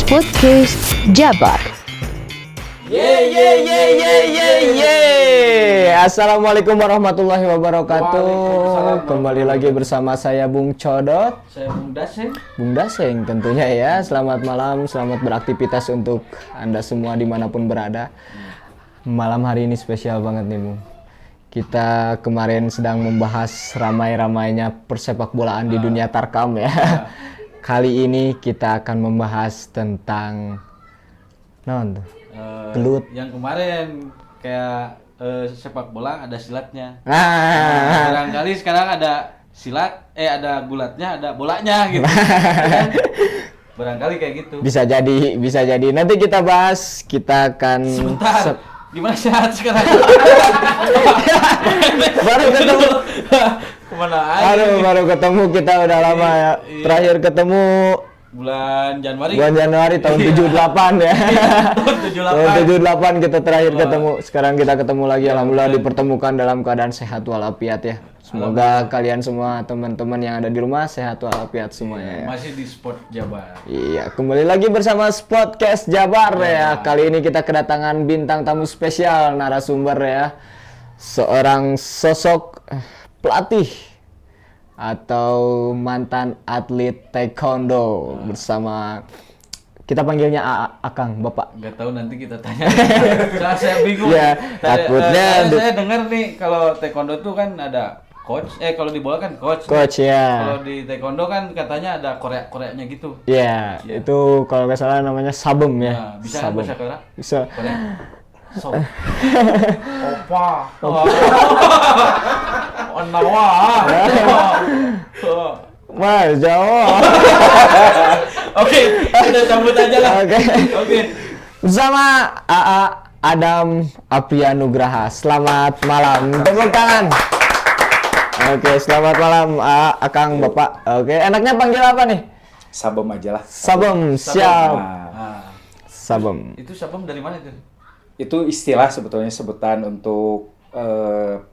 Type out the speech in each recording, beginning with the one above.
Podcast Jabar. Assalamualaikum warahmatullahi wabarakatuh. Kembali lagi bersama saya Bung Codot. Saya Bung Daseng. Bung Daseng tentunya ya. Selamat malam, selamat beraktivitas untuk Anda semua dimanapun berada. Malam hari ini spesial banget nih Bung. Kita kemarin sedang membahas ramai-ramainya persepak bolaan di dunia tarkam ya. Kali ini kita akan membahas tentang non tuh. Gelut. Yang kemarin kayak sepak bola ada silatnya. Barangkali sekarang ada silat, ada gulatnya, ada bolanya gitu. Barangkali kayak gitu. Bisa jadi. Nanti kita bahas, kita akan Sebentar. Gimana sehat sekarang? baru ketemu. Kemana aja? Baru ketemu, kita udah lama ya. Iya. Terakhir ketemu Bulan Januari. bulan Januari tahun 78 ya. Tahun 78. 78 kita terakhir Wah. ketemu. Sekarang kita ketemu lagi. Ya, Alhamdulillah betul. dipertemukan dalam keadaan sehat walafiat ya. Semoga kalian semua teman-teman yang ada di rumah sehat walafiat semuanya ya. Masih di Sport Jabar. Iya, kembali lagi bersama Podcast Jabar ya. Kali ini kita kedatangan bintang tamu spesial, narasumber ya. Seorang sosok pelatih atau mantan atlet taekwondo bersama, kita panggilnya Akang, Bapak. Nggak tahu, nanti kita tanya. Saya bingung. Ya, takutnya saya dengar nih kalau taekwondo tuh kan ada coach. Kalau di bola kan coach. Coach ya. Kalau di taekwondo kan katanya ada Korea-Koreanya gitu. Ya, itu kalau nggak salah namanya sabem ya. Nah, bisa kan Sabem. bahasa Korea? Bisa. Korea. So. Opa. Onawa. Mas Jawa. Oke, kita sambut aja lah. Oke. Bersama AA Adam Aprianugraha. Selamat malam. Tepuk tangan. Oke, selamat malam Akang, Bapak. Oke, enaknya panggil apa nih? Sabem aja lah. Sabem, siap. Nah, Sabem. itu sabem dari mana itu? Itu istilah sebetulnya sebutan untuk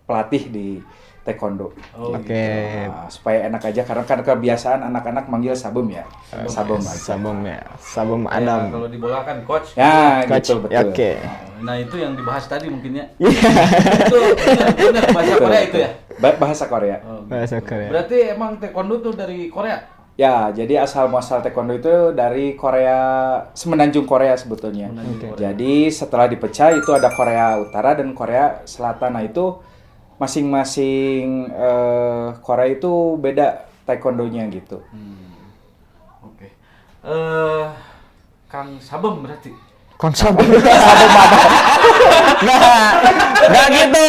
pelatih di taekwondo. Oke. Nah, supaya enak aja karena kan kebiasaan anak-anak manggil sabem ya. Sabem aja. Sabem ya. Sabem Ya, Adam. kalau di bola kan coach. Ya, Coach. gitu betul. Oke. Nah, itu yang dibahas tadi mungkin ya. Iya. Itu benar bahasa Betul, Korea betul. itu ya. Bahasa Korea. Oh, Bahasa Korea. Berarti emang taekwondo tuh dari Korea? Ya, jadi asal muasal taekwondo itu dari Korea, semenanjung Korea sebetulnya. Jadi setelah dipecah itu ada Korea Utara dan Korea Selatan. Nah itu masing-masing Korea itu beda taekwondonya gitu. Oke. Kang Sabem berarti. Konsol. Sabem apa? Nggak gitu.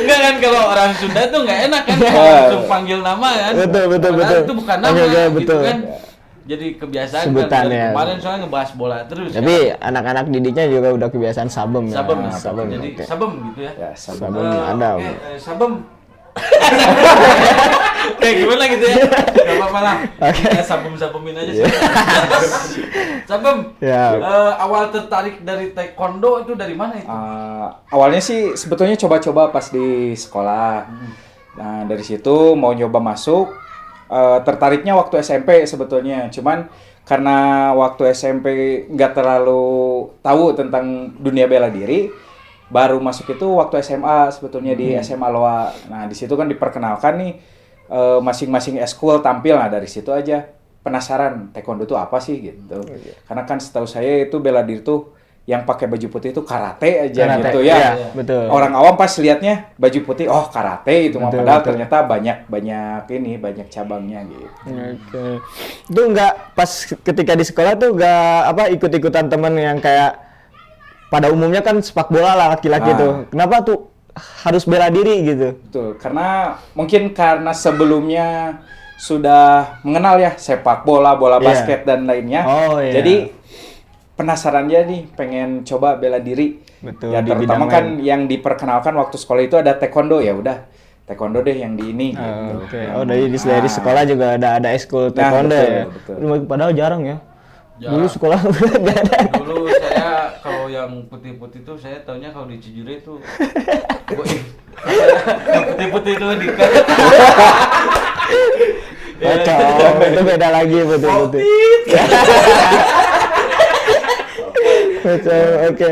Enggak kan, kalau orang Sunda tuh nggak enak kan langsung panggil nama kan. Betul. Padahal itu bukan nama Oke, gitu betul. kan. Jadi kebiasaan Sebutan kan dari ya. kemarin soalnya ngebahas bola terus. Tapi anak-anak didiknya juga udah kebiasaan sabem ya. Sabem, Sabem. jadi Oke. sabem gitu ya. Ya, sabem. Sabem Adam. Sabem. Kayak gimana gitu ya? Gak apa-apa lah. Ya, sabem-sabemin aja sih. Sabem. Ya. Awal tertarik dari taekwondo itu dari mana itu? Awalnya sih sebetulnya coba-coba pas di sekolah. Nah dari situ mau nyoba masuk, tertariknya waktu SMP sebetulnya. Cuman karena waktu SMP nggak terlalu tahu tentang dunia bela diri, baru masuk itu waktu SMA sebetulnya di SMA Loa. Nah di situ kan diperkenalkan nih masing-masing eskul tampil. Nah dari situ aja penasaran taekwondo itu apa sih gitu. Karena kan setahu saya itu bela diri tuh yang pakai baju putih itu karate aja Karate, gitu ya. iya, betul. Orang awam pas liatnya baju putih, oh karate itu mah, Betul, padahal betul. ternyata banyak cabangnya gitu. Oke. Itu nggak pas ketika di sekolah tuh nggak ikut-ikutan temen yang kayak pada umumnya kan sepak bola lah laki-laki tuh. Kenapa tuh harus bela diri gitu? Betul, karena mungkin karena sebelumnya sudah mengenal ya sepak bola, bola Iya. basket dan lainnya. Oh, iya. Jadi penasaran aja nih, pengen coba bela diri. Betul, Ya di terutama bidang kan yang diperkenalkan waktu sekolah itu ada taekwondo, ya udah taekwondo deh yang di ini. Gitu. Oke. Oh dari sekolah juga ada ekskul taekwondo betul, ya. betul. Padahal jarang ya. Jarang. Dulu sekolah nggak ada. Dulu saya kalau yang putih-putih tuh saya taunya kalau di Cijure tuh goib. Yang putih-putih itu di Pocong itu beda lagi betul-betul. Betul, oke.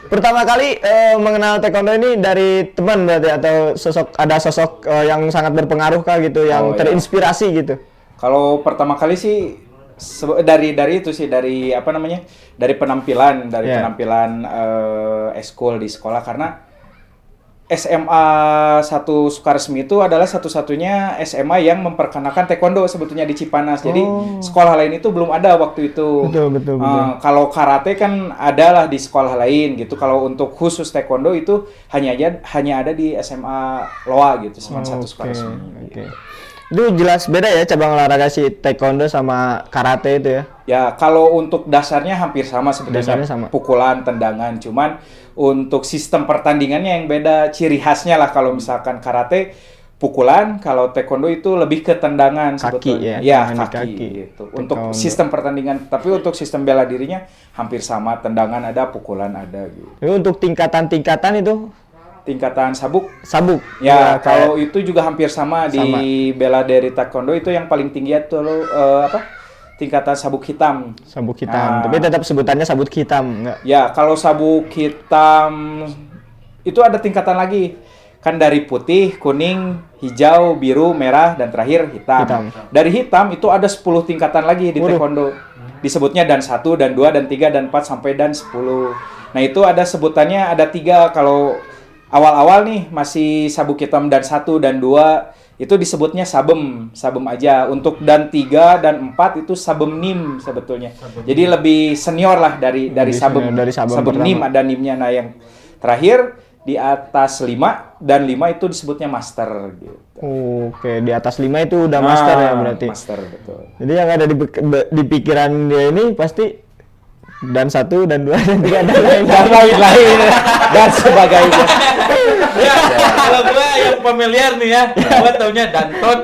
Pertama kali mengenal taekwondo ini dari teman berarti atau ada sosok yang sangat berpengaruh kah gitu, yang terinspirasi gitu? Kalau pertama kali sih dari itu sih, dari apa namanya, dari penampilan eskul di sekolah, karena SMA 1 Sukaresmi itu adalah satu-satunya SMA yang memperkenalkan taekwondo sebetulnya di Cipanas. Jadi sekolah lain itu belum ada waktu itu. Betul. Kalau karate kan adalah di sekolah lain gitu. Kalau untuk khusus taekwondo itu hanya ada di SMA Loa gitu, SMA 1 Sukaresmi. Oke. Itu jelas beda ya cabang olahraga si taekwondo sama karate itu ya? Ya, kalau untuk dasarnya hampir sama sebetulnya. Dasarnya sama. Pukulan, tendangan, cuman untuk sistem pertandingannya yang beda, ciri khasnya lah. Kalau misalkan karate pukulan, kalau taekwondo itu lebih ke tendangan kaki sebetulnya. ya? Kaki gitu. Untuk sistem pertandingan, tapi untuk sistem bela dirinya hampir sama, tendangan ada, pukulan ada gitu. Itu untuk tingkatan-tingkatan itu? Tingkatan sabuk. Ya, Ya, kalau itu juga hampir sama di bela diri taekwondo, itu yang paling tinggi itu tingkatan sabuk hitam. Sabuk hitam. Tapi tetap sebutannya sabuk hitam, enggak? Ya, kalau sabuk hitam itu ada tingkatan lagi. Kan dari putih, kuning, hijau, biru, merah, dan terakhir hitam. Dari hitam itu ada 10 tingkatan lagi di taekwondo. Disebutnya dan 1, dan 2, dan 3, dan 4, sampai dan 10. Nah, itu ada sebutannya, ada 3. Kalau awal-awal nih masih sabuk hitam dan 1 dan 2 itu disebutnya sabem aja. Untuk dan 3 dan 4 itu sabem nim sebetulnya. Jadi lebih senior lah dari sabem. Sabem nim ada nimnya. Nah, yang terakhir di atas 5 dan 5 itu disebutnya master gitu. Oke, di atas 5 itu udah master ya berarti. Master, betul. Jadi yang ada di pikiran dia ini pasti dan 1 dan 2 dan 3 dan lain-lain dan sebagainya. Ya, kalau gua yang familiar nih ya, gua taunya Danton.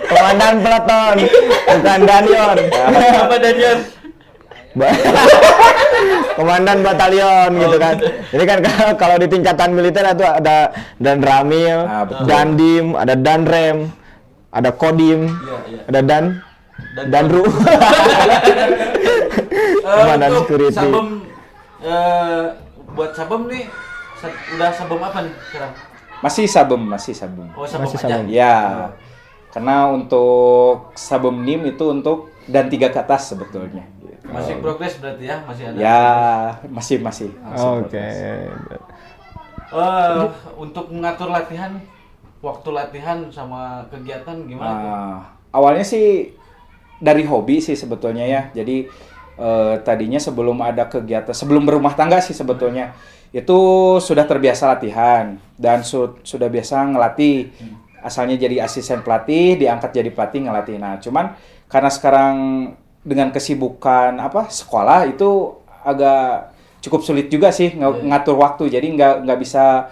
Komandan peleton, bukan Danyon. Apa Danyon? Komandan batalion gitu kan. Jadi kan kalau di tingkatan militer itu ada dan Ramil, Dandim, ada Danrem, ada Kodim, ada Danru. Komandan security. Sabem buat sabem nih udah sabem apa nih sekarang? Masih sabem. Oh, sabem Masih aja. sabem. Ya. Karena untuk sabem nim itu untuk dan 3 ke atas sebetulnya. Masih progres berarti ya, masih ada. Ya, masih Oke. Untuk mengatur latihan, waktu latihan sama kegiatan gimana? Awalnya sih dari hobi sih sebetulnya ya. Jadi tadinya sebelum ada kegiatan, sebelum berumah tangga sih sebetulnya itu sudah terbiasa latihan dan sudah biasa ngelatih. Asalnya jadi asisten pelatih, diangkat jadi pelatih ngelatih. Nah, cuman karena sekarang dengan kesibukan sekolah itu agak cukup sulit juga sih ngatur waktu. Jadi nggak bisa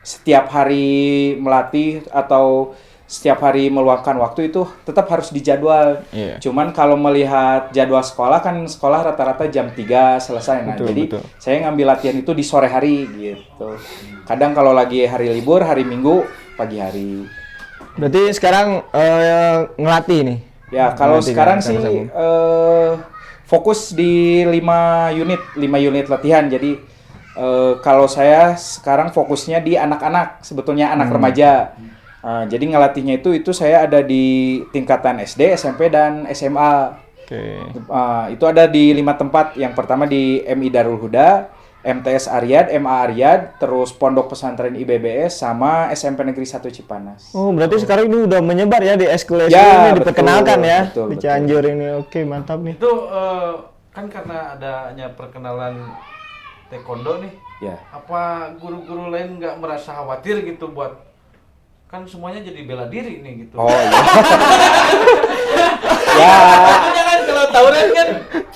setiap hari melatih atau setiap hari meluangkan waktu, itu tetap harus dijadwal. Cuman kalau melihat jadwal sekolah kan sekolah rata-rata jam 3 selesai. Nah, jadi saya ngambil latihan itu di sore hari gitu. Kadang kalau lagi hari libur, hari Minggu, pagi hari. Berarti sekarang ngelatih nih? Ya, kalau sekarang sih fokus di 5 unit latihan. Jadi kalau saya sekarang fokusnya di anak-anak, sebetulnya anak remaja. Jadi ngelatihnya itu saya ada di tingkatan SD, SMP, dan SMA. Itu ada di 5 tempat. Yang pertama di MI Darul Huda, MTS Aryad, MA Aryad, terus Pondok Pesantren IBBS, sama SMP Negeri 1 Cipanas. Oh, berarti sekarang ini udah menyebar ya di eskul ya, ini, diperkenalkan ya betul, di Cianjur ini. Oke, mantap nih. Itu kan karena adanya perkenalan taekwondo nih. Ya. Apa guru-guru lain nggak merasa khawatir gitu buat, kan semuanya jadi bela diri nih gitu. Oh iya. Ya. Jangan kalau tawuran kan,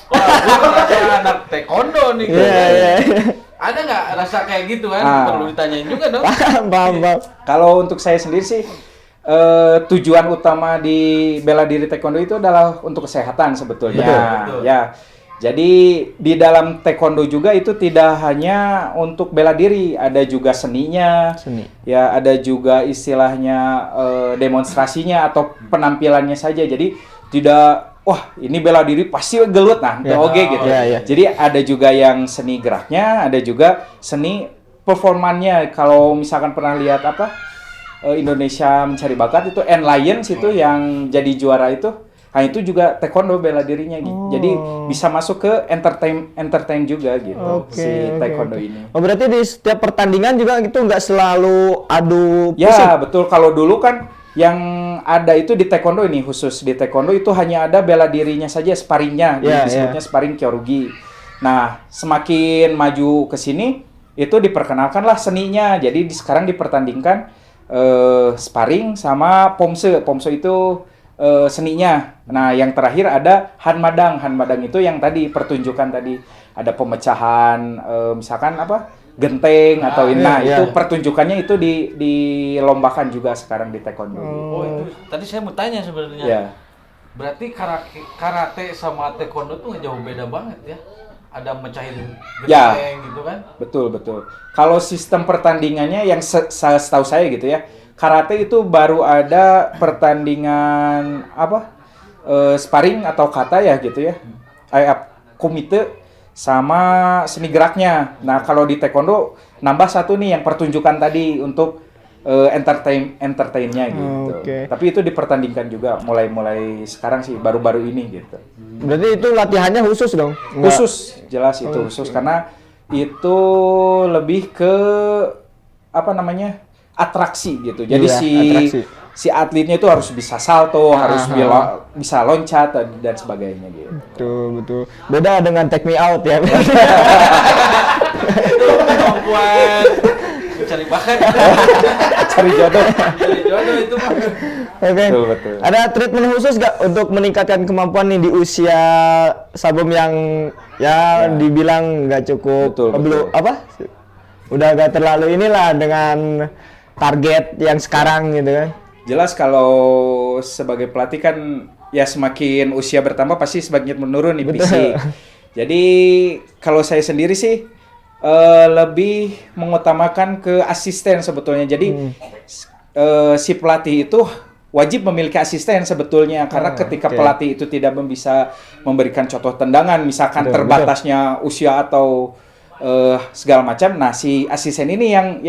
wah gua merasa anak taekwondo nih. Ada nggak rasa kayak gitu kan? Perlu ditanyain juga dong. Paham. Kalau untuk saya sendiri sih, tujuan utama di bela diri taekwondo itu adalah untuk kesehatan sebetulnya. Betul. Ya. Jadi di dalam taekwondo juga itu tidak hanya untuk bela diri, ada juga seninya, ya ada juga istilahnya demonstrasinya atau penampilannya saja. Jadi tidak, wah ini bela diri pasti gelut, nah oke gitu. Jadi ada juga yang seni geraknya, ada juga seni performannya. Kalau misalkan pernah lihat Indonesia Mencari Bakat itu N-Lions itu yang jadi juara itu. Nah itu juga taekwondo bela dirinya gitu. Jadi bisa masuk ke entertain juga gitu si taekwondo ini. Oh berarti di setiap pertandingan juga gitu nggak selalu adu ya fisik? Betul, kalau dulu kan yang ada itu di taekwondo ini, khusus di taekwondo itu hanya ada bela dirinya saja, sparringnya, disebutnya sparring kyorugi. Nah semakin maju ke sini itu diperkenalkanlah seninya. Jadi sekarang dipertandingkan sparring sama pomse. Pomse itu seninya. Nah, yang terakhir ada hanmadang. Hanmadang itu yang tadi pertunjukan tadi ada pemecahan misalkan genteng atau itu pertunjukannya itu dilombakan juga sekarang di taekwondo. Oh, itu tadi saya mau tanya sebenarnya. Ya. Berarti karate sama taekwondo tuh jauh beda banget ya. Ada mecahin genteng gitu kan? Betul. Kalau sistem pertandingannya yang setahu saya gitu ya, karate itu baru ada pertandingan sparring atau kata ya gitu ya, kumite sama seni geraknya. Nah kalau di taekwondo nambah satu nih yang pertunjukan tadi untuk entertainnya gitu. Tapi itu dipertandingkan juga mulai sekarang sih, baru-baru ini gitu. Berarti itu latihannya khusus dong? Khusus, jelas itu khusus karena itu lebih ke atraksi gitu. Jadi si atletnya itu harus bisa salto, harus bisa loncat dan sebagainya gitu. Betul. Beda dengan take me out ya. Itu kemampuan mencari bakat. Cari jodoh itu mah. Oke. Betul. Ada treatment khusus gak untuk meningkatkan kemampuan nih di usia Sabum yang dibilang nggak cukup belum udah agak terlalu inilah dengan target yang sekarang gitu kan. Jelas kalau sebagai pelatih kan ya semakin usia bertambah pasti semakin menurun nih fisik. Jadi kalau saya sendiri sih lebih mengutamakan ke asisten sebetulnya. Jadi si pelatih itu wajib memiliki asisten sebetulnya karena ketika pelatih itu tidak bisa memberikan contoh tendangan, misalkan terbatasnya usia atau segala macam. Nah, si asisten ini yang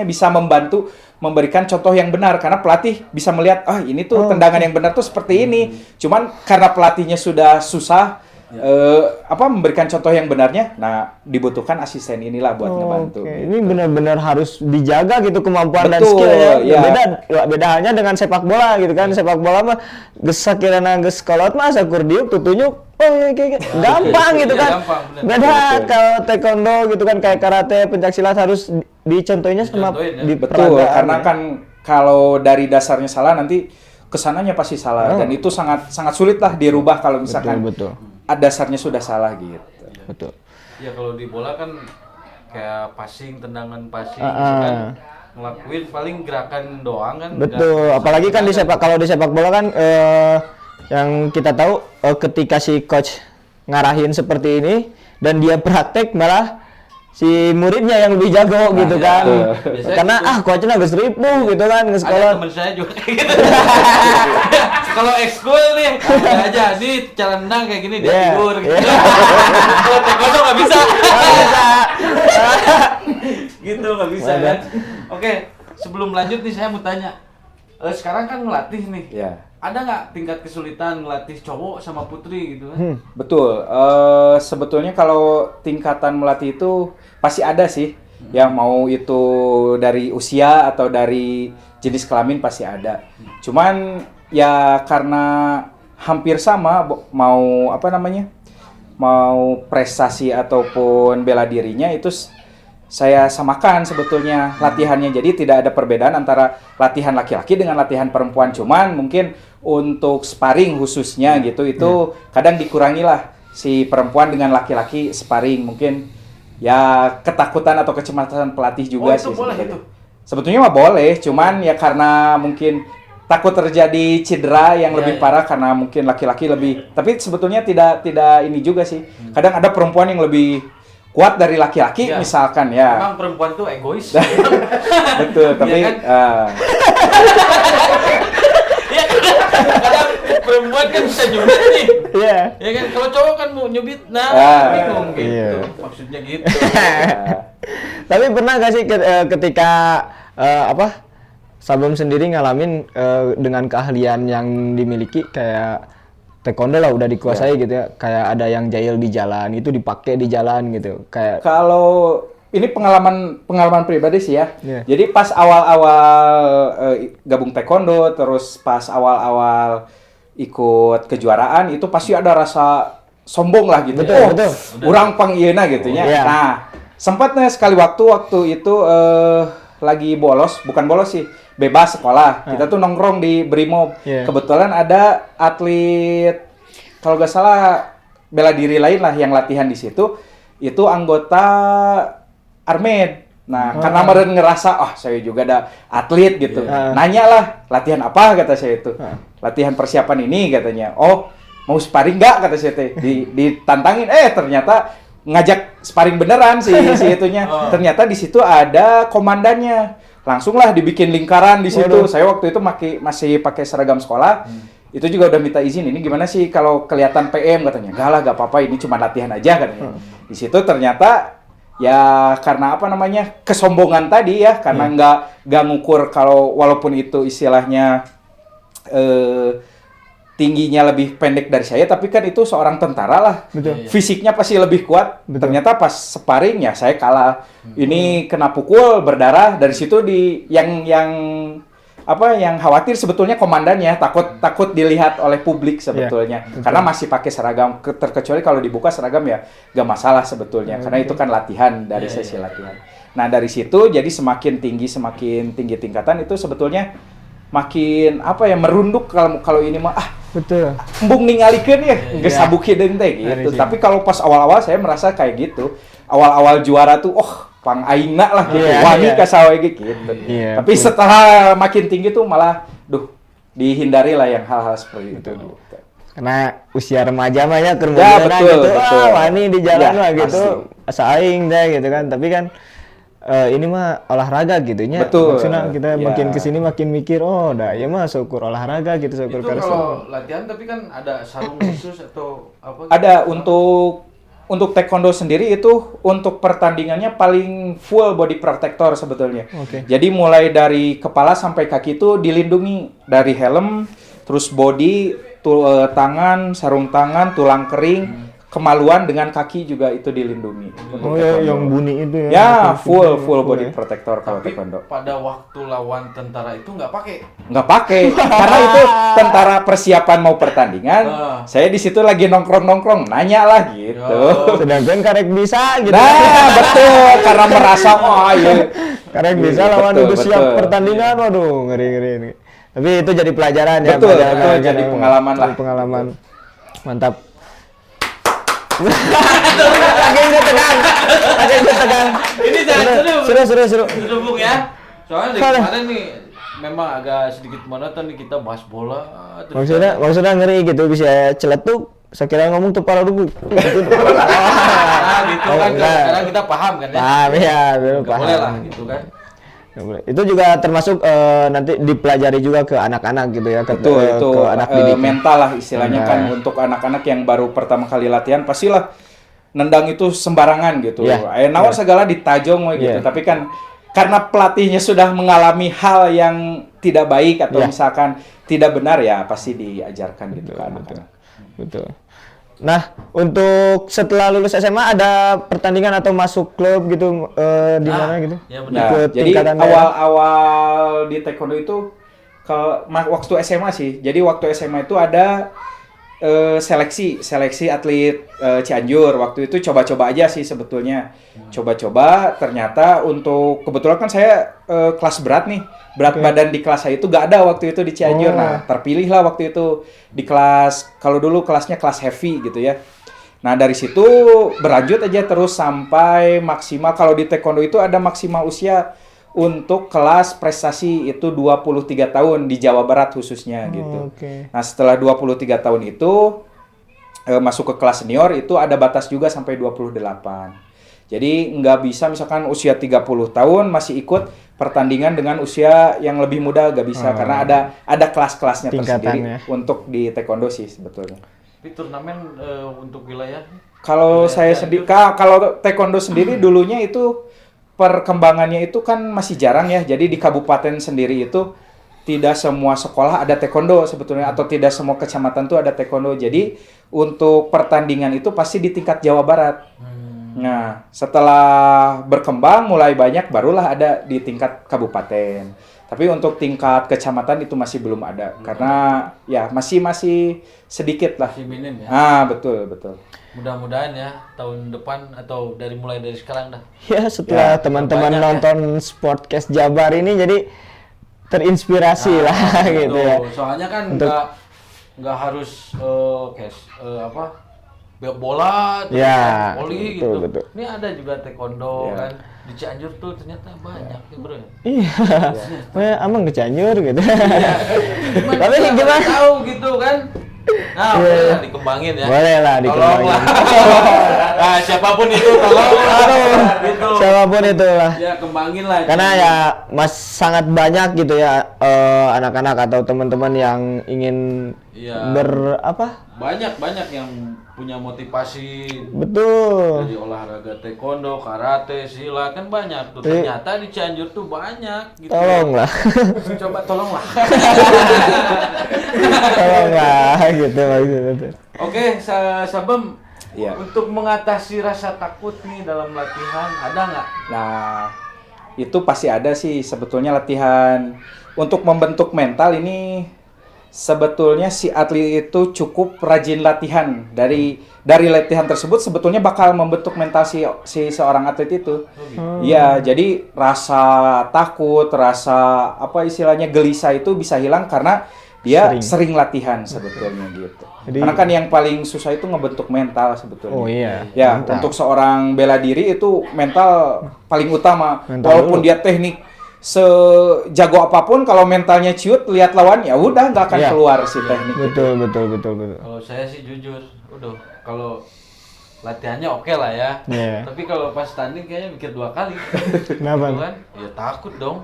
bisa membantu memberikan contoh yang benar karena pelatih bisa melihat ini tuh tendangan yang benar tuh seperti ini. Cuman karena pelatihnya sudah susah memberikan contoh yang benarnya. Nah, dibutuhkan asisten inilah buat ngebantu. Gitu. Ini benar-benar harus dijaga gitu kemampuan dan skill ya. Beda halnya dengan sepak bola gitu kan. Sepak bola mah gesakirana geus kolot mah sakur diuk tutunyuk. Kayak gampang gitu kan. Beda kalau taekwondo gitu kan, kayak karate, pencaksilat harus dicontohnya sama betul, karena kan kalau dari dasarnya salah nanti kesananya pasti salah dan itu sangat sulit lah dirubah kalau misalkan dasarnya sudah salah gitu. Betul. Ya kalau di bola kan kayak passing, tendangan passing kan ngelakuin paling gerakan doang kan. Betul. Apalagi kan kalau di sepak bola kan yang kita tahu ketika si coach ngarahin seperti ini dan dia praktek malah si muridnya yang lebih jago gitu kan. Karena coachnya geus ripuh gitu kan ke sekolah. Ada teman saya juga kayak gitu. Kalau ekskul nih aja nih cara nendang kayak gini dia tidur gitu. Kalau taekwondo nggak bisa. Gitu nggak bisa kan. Oke, sebelum lanjut nih saya mau tanya. Sekarang kan ngelatih nih. Ya. Ada nggak tingkat kesulitan ngelatih cowok sama putri gitu kan? Betul. Sebetulnya kalau tingkatan melatih itu pasti ada sih. Ya mau itu dari usia atau dari jenis kelamin pasti ada. Cuman ya karena hampir sama mau mau prestasi ataupun bela dirinya itu saya samakan sebetulnya latihannya. Jadi tidak ada perbedaan antara latihan laki-laki dengan latihan perempuan. Cuman mungkin untuk sparring khususnya gitu itu kadang dikurangi lah si perempuan dengan laki-laki sparring. Mungkin ya ketakutan atau kecemasan pelatih juga sih. Boleh itu? Sebetulnya mah boleh, cuman ya karena mungkin takut terjadi cedera yang Iya, lebih iya. parah karena mungkin laki-laki lebih. Tapi sebetulnya tidak ini juga sih. Kadang ada perempuan yang lebih kuat dari laki-laki Iya. misalkan ya. Memang perempuan tuh egois. Betul, tapi Iya Ya kadang perempuan kan bisa nyubit nih. Iya. Ya kan kalau cowok kan mau nyubit, nah bingung gitu. Iya. Maksudnya gitu. Tapi pernah gak sih ketika Sabam sendiri ngalamin dengan keahlian yang dimiliki kayak taekwondo lah udah dikuasai gitu ya, kayak ada yang jahil di jalan itu dipakai di jalan gitu kayak kalau ini pengalaman pribadi sih ya. Iya. Jadi pas awal-awal gabung taekwondo, terus pas awal-awal ikut kejuaraan itu pasti ada rasa sombong lah gitu. Betul, Oh, betul. urang pang ieuna gitu ya. Iya. Nah, sempatnya sekali waktu itu lagi bukan bolos sih, bebas sekolah. Kita tuh nongkrong di Brimob. Iya. Kebetulan ada atlet kalau nggak salah bela diri lain lah yang latihan di situ. Itu anggota Armed. Nah, karena meren ngerasa, saya juga ada atlet gitu. Nanya lah, latihan apa kata saya itu. Latihan persiapan ini katanya. Oh, mau sparring nggak kata saya teh. Ditantangin, ternyata ngajak sparring beneran si itunya. Ternyata di situ ada komandannya. Langsung lah dibikin lingkaran di situ. Saya waktu itu masih pakai seragam sekolah. Itu juga udah minta izin. Ini gimana sih kalau kelihatan PM katanya? Enggak lah, nggak apa-apa. Ini cuma latihan aja katanya. Di situ ternyata ya karena kesombongan tadi ya, karena nggak ngukur kalau walaupun itu istilahnya tingginya lebih pendek dari saya, tapi kan itu seorang tentara lah. Betul. Fisiknya pasti lebih kuat. Betul. Ternyata pas sparring ya saya kalah. Ini kena pukul berdarah. Dari situ yang khawatir sebetulnya komandannya, takut dilihat oleh publik sebetulnya. Karena masih pakai seragam, terkecuali kalau dibuka seragam ya gak masalah sebetulnya. Karena itu kan latihan dari sesi latihan. Nah, dari situ jadi semakin tinggi tingkatan itu sebetulnya makin merunduk kalau ini mah betul. embung ningalikeun ya, geus sabuk hideung teh gitu. Tapi kalau pas awal-awal saya merasa kayak gitu. Awal-awal juara tuh pang aingna lah gitu. Wani ka sawe gitu. Iya, Tapi setelah makin tinggi tuh malah dihindari lah yang hal-hal seperti itu. Karena usia remaja mah ya betul, gitu. betul. Wani di jalan Ya, lah gitu. pasti. Asa aing deh gitu kan. Tapi kan ini mah olahraga gitu nya. Betul. Maksudnya kita Ya. makin kesini makin mikir, ya mah syukur olahraga gitu, syukur Itu karsa. kalau latihan tapi kan ada sarung khusus atau apa? Ada untuk taekwondo sendiri itu untuk pertandingannya paling full body protector sebetulnya. Oke. Jadi mulai dari kepala sampai kaki itu dilindungi dari helm, terus body, tangan, sarung tangan, tulang kering, kemaluan dengan kaki juga itu dilindungi. Untuk Oh ya, taekwondo. yang bunyi itu ya. Ya, full body ya. protector kalau Tapi taekwondo. pada waktu lawan tentara itu nggak pakai. Nggak pakai karena itu tentara persiapan mau pertandingan. Saya di situ lagi nongkrong nanya lah gitu. Sedangkan karek bisa gitu. Nah, betul, karena merasa iya. Karek bisa Iya, lawan betul, udah siap betul. pertandingan, waduh ngeri. Tapi itu jadi pelajaran ya. Betul, pelajaran betul, kan, jadi pengalaman lah. Pengalaman. Mantap. Lagi udah tegang. Ini jangan Seru. Seru Bung ya. Soalnya dari Kalau- kemarin nih memang agak sedikit monoton nih kita bahas bola. Maksudnya ngeri gitu bisa celetuk. Saya kira ngomong tuh para dulu. Gitu kan karena kita paham kan ya. Paham ya, Nggak paham. boleh lah gitu kan. Nggak boleh. Itu juga termasuk nanti dipelajari juga ke anak-anak gitu ya, Betul, itu ke anak didik. mental lah istilahnya Nah. kan untuk anak-anak yang baru pertama kali latihan pastilah nendang itu sembarangan gitu. Iya. Naon segala ditajong we gitu. Iya. Tapi kan karena pelatihnya sudah mengalami hal yang tidak baik atau Iya. misalkan tidak benar ya pasti diajarkan gitu ke anak-anak. Betul. Nah, untuk setelah lulus SMA ada pertandingan atau masuk klub gitu di mana gitu? Ya Nah, benar. Ke jadi tingkatan daerah? awal-awal di taekwondo itu waktu SMA sih. Jadi waktu SMA itu ada seleksi atlet Cianjur. Waktu itu coba-coba aja sih sebetulnya. Coba-coba ternyata untuk kebetulan kan saya kelas berat nih. Berat badan di kelas saya itu gak ada waktu itu di Cianjur. Nah, terpilih lah waktu itu di kelas, kalau dulu kelasnya kelas heavy gitu ya. Nah, dari situ berlanjut aja terus sampai maksimal. Kalau di taekwondo itu ada maksimal usia untuk kelas prestasi itu 23 tahun di Jawa Barat khususnya gitu. Oke. Nah, setelah 23 tahun itu masuk ke kelas senior itu ada batas juga sampai 28. Jadi nggak bisa misalkan usia 30 tahun masih ikut pertandingan dengan usia yang lebih muda, nggak bisa karena ada kelas-kelasnya tersendiri untuk di taekwondo sih sebetulnya. Tapi turnamen untuk wilayah? Kalau saya sendiri, kalau taekwondo sendiri dulunya itu perkembangannya itu kan masih jarang ya. Jadi di kabupaten sendiri itu tidak semua sekolah ada taekwondo sebetulnya atau tidak semua kecamatan tuh ada taekwondo. Jadi untuk pertandingan itu pasti di tingkat Jawa Barat. Nah, setelah berkembang mulai banyak barulah ada di tingkat kabupaten. Tapi untuk tingkat kecamatan itu masih belum ada karena ya masih sedikit lah. Masih minim ya. Ah, betul. Mudah-mudahan ya tahun depan atau mulai dari sekarang dah. Ya, setelah teman-teman nonton Sportcast Jabar ini jadi terinspirasi lah gitu ya. Soalnya kan nggak harus bola, voli gitu. Betul. Ini ada juga taekwondo kan. Di Cianjur tuh ternyata banyak ya bro ya. Iya. Amang ke Cianjur gitu. Tapi gimana tahu gitu kan. Nah, boleh lah dikembangin ya. Boleh lah dikembangin. Nah, siapapun itu tolong gitu. Siapapun itulah. Ya, kembangin lah. Karena ya sangat banyak gitu ya anak-anak atau teman-teman yang ingin banyak yang punya motivasi. Betul. Dari olahraga taekwondo, karate, silat kan banyak tuh. Ternyata di Cianjur tuh banyak gitu. Tolonglah. Tolonglah. Tolonglah gitu maksudnya. Oke, Sabem. Iya. Untuk mengatasi rasa takut nih dalam latihan ada nggak? Nah, itu pasti ada sih sebetulnya latihan untuk membentuk mental ini. Sebetulnya si atlet itu cukup rajin latihan. Dari latihan tersebut sebetulnya bakal membentuk mental si seorang atlet itu. Iya, jadi rasa takut, rasa istilahnya gelisah itu bisa hilang karena dia sering latihan sebetulnya gitu. Jadi, karena kan yang paling susah itu ngebentuk mental sebetulnya. Oh iya. Ya, mental. Untuk seorang bela diri itu mental paling utama. Walaupun dia teknik sejago apapun, kalau mentalnya ciut lihat lawan ya udah nggak akan keluar si teknik. Betul. Kalau saya sih jujur, kalau latihannya oke lah ya. Tapi kalau pas tanding kayaknya mikir 2 kali. Kenapa? Kan? Ya takut dong.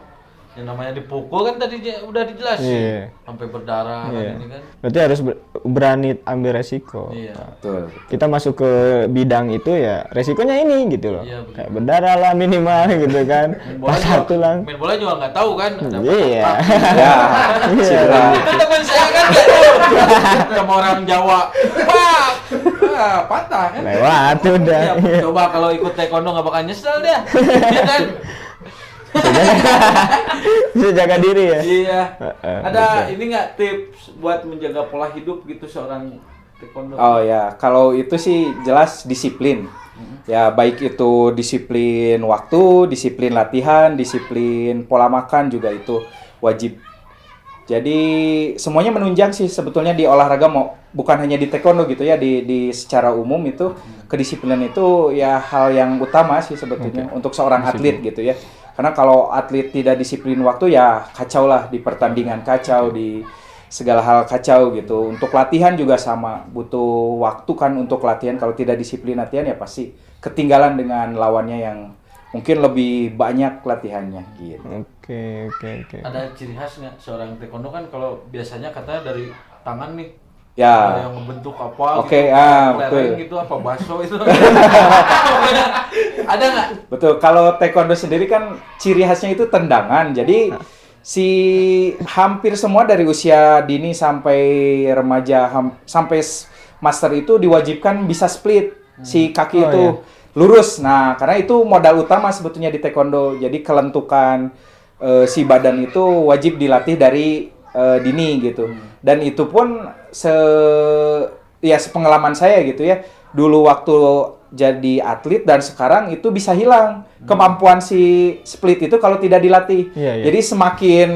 Yang namanya dipukul kan tadi udah dijelasin. Sampai berdarah kan ini kan. Berarti harus berani ambil resiko. Iya. Betul. Kita masuk ke bidang itu ya resikonya ini gitu loh. Iya, kayak berdarah lah minimal gitu kan. Main bola juga nggak tahu kan. Iya. Itu teman saya kan sama orang Jawa. Patah kan. Lewat udah. Ya, coba kalau ikut taekwondo nggak bakal nyesel deh. Iya kan? Bisa jaga diri ya. Iya. Ada ini nggak tips buat menjaga pola hidup gitu seorang taekwondo? Oh ya, kalau itu sih jelas disiplin. Ya, baik itu disiplin waktu, disiplin latihan, disiplin pola makan juga itu wajib. Jadi semuanya menunjang sih sebetulnya di olahraga, bukan hanya di taekwondo gitu ya, di secara umum itu kedisiplinan itu ya hal yang utama sih sebetulnya untuk seorang atlet gitu ya. Karena kalau atlet tidak disiplin waktu ya kacau lah di pertandingan, kacau di segala hal kacau gitu. Untuk latihan juga sama, butuh waktu kan untuk latihan. Kalau tidak disiplin latihan ya pasti ketinggalan dengan lawannya yang mungkin lebih banyak latihannya gitu. Oke. Ada ciri khas nggak seorang taekwondo kan kalau biasanya katanya dari tangan nih. Ya. Yang membentuk apa gitu. Betul. Gitu apa baso itu. Ada nggak? Betul. Kalau taekwondo sendiri kan ciri khasnya itu tendangan. Jadi hampir semua dari usia dini sampai remaja sampai master itu diwajibkan bisa split si kaki itu lurus. Nah, karena itu modal utama sebetulnya di taekwondo. Jadi kelentukan si badan itu wajib dilatih dari dini gitu. Dan itu pun sepengalaman saya gitu ya. Dulu waktu jadi atlet dan sekarang itu bisa hilang kemampuan si split itu kalau tidak dilatih. Jadi semakin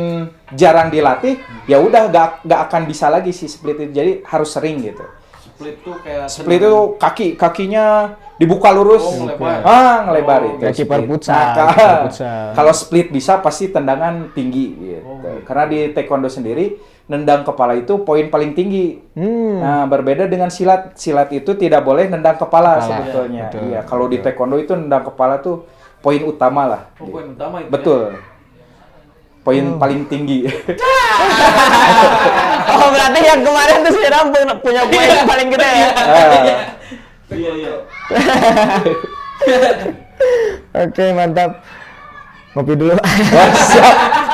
jarang dilatih, ya udah gak akan bisa lagi si split itu. Jadi harus sering gitu. split tuh kayak Split itu kakinya dibuka lurus. Oh, ngelebar. Ngelebar itu. Kayak kiper split. futsal, Nah, kiper futsal. kalau split bisa pasti tendangan tinggi gitu. Karena di taekwondo sendiri nendang kepala itu poin paling tinggi. Nah, berbeda dengan silat. Silat itu tidak boleh nendang kepala sebetulnya. Betul, Iya, kalau di taekwondo itu nendang kepala tuh poin utama lah. Oh, poin utama itu. Betul. Poin paling tinggi. Oh, berarti yang kemarin tuh si Ram punya poin yang paling gede ya. Iya, iya. Oke, mantap. Ngopi dulu.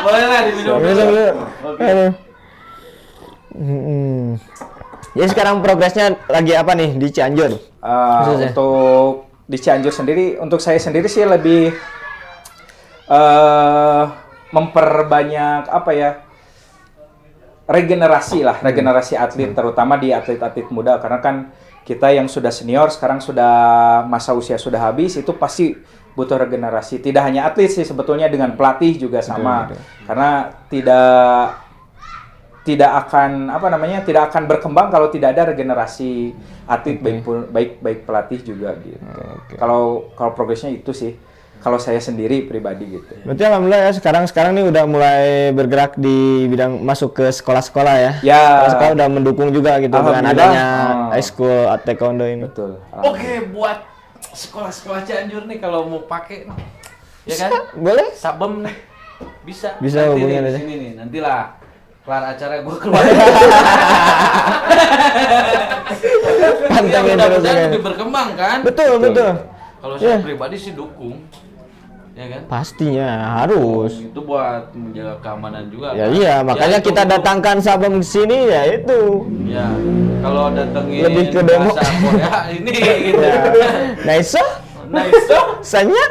Boleh lah diminum Minum dulu. dulu. Oke. Aduh. Jadi sekarang progresnya lagi apa nih di Cianjur? Khususnya. Untuk di Cianjur sendiri, untuk saya sendiri sih lebih memperbanyak apa ya, regenerasi atlet, terutama di atlet-atlet muda, karena kan kita yang sudah senior sekarang sudah masa usia sudah habis, itu pasti butuh regenerasi. Tidak hanya atlet sih sebetulnya, dengan pelatih juga sama. Karena tidak akan berkembang kalau tidak ada regenerasi atlet, baik pelatih juga gitu. Kalau progresnya itu sih, kalau saya sendiri pribadi gitu. Berarti alhamdulillah ya sekarang nih udah mulai bergerak di bidang masuk ke sekolah-sekolah ya. Ya. Sekolah udah mendukung juga gitu dengan adanya high school taekwondo ini. Betul. Oke, buat sekolah-sekolah Cianjur nih kalau mau pakai nih, ya kan? Boleh? Sabem nih. Bisa. Bisa Nanti hubungin nih, aja. di sini nih. Nantilah kelar acara gue keluar. Pantengin terus Mudah-mudahan ya. lebih berkembang kan? Betul. Kalau saya pribadi sih dukung. Ya kan? Pastinya harus. Itu buat menjaga keamanan juga. Ya kan? iya, makanya itu- kita datangkan Sabem ke sini ya itu. Ya, kalau datengin Lebih ke demo. bahasa Korea ini gitu. Ya. Nah, iso? Nice. Sanya?